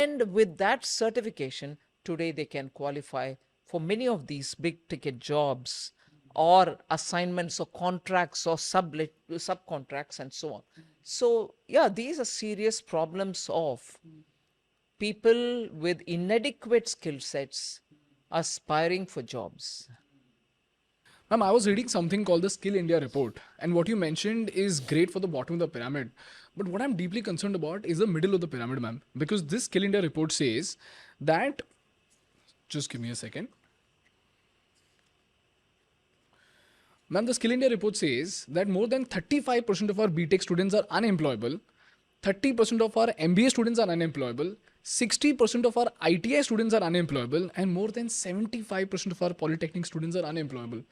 And with that certification, today they can qualify for many of these big ticket jobs or assignments or contracts or subcontracts and so on. So, yeah, these are serious problems of people with inadequate skill sets aspiring for jobs. Ma'am, I was reading something called the Skill India report, and what you mentioned is great for the bottom of the pyramid. But what I'm deeply concerned about is the middle of the pyramid, ma'am, because this Skill India report says that, just give me a second. Ma'am, the Skill India report says that more than 35% of our BTech students are unemployable, 30% of our MBA students are unemployable, 60% of our ITI students are unemployable, and more than 75% of our polytechnic students are unemployable.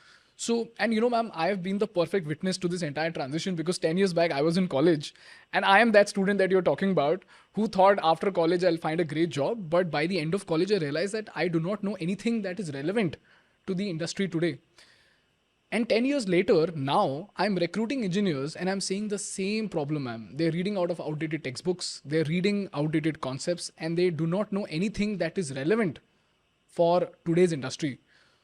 So, and you know, ma'am, I have been the perfect witness to this entire transition because 10 years back I was in college and I am that student that you're talking about who thought after college I'll find a great job. But by the end of college, I realized that I do not know anything that is relevant to the industry today. And 10 years later, now I'm recruiting engineers and I'm seeing the same problem, ma'am. They're reading out of outdated textbooks, they're reading outdated concepts, and they do not know anything that is relevant for today's industry.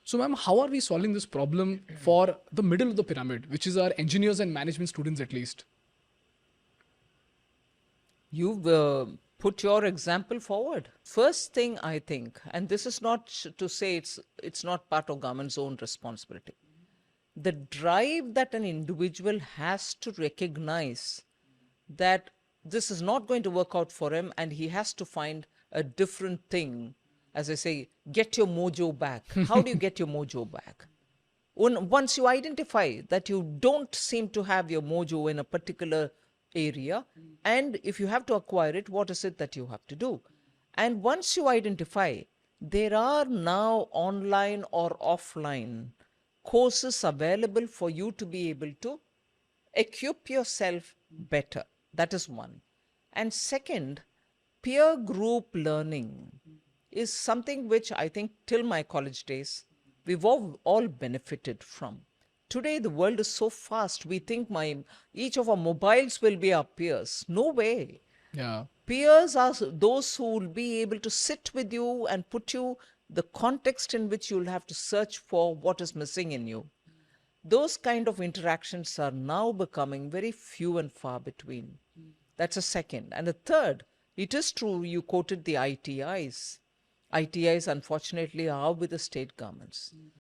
So, ma'am, how are we solving this problem for the middle of the pyramid, which is our engineers and management students at least? You've put your example forward. First thing I think, and this is not to say it's not part of government's own responsibility. The drive that an individual has to recognize that this is not going to work out for him and he has to find a different thing. As I say, get your mojo back. How do you get your mojo back? Once you identify that you don't seem to have your mojo in a particular area, and if you have to acquire it, what is it that you have to do? And once you identify, there are now online or offline courses available for you to be able to equip yourself better. That is one. And second, peer group learning is something which I think till my college days, we've all benefited from. Today, the world is so fast. We think each of our mobiles will be our peers. No way. Yeah. Peers are those who will be able to sit with you and put you the context in which you'll have to search for what is missing in you. Those kind of interactions are now becoming very few and far between. That's a second. And the third, it is true you quoted the ITIs. ITIs, unfortunately, are with the state governments.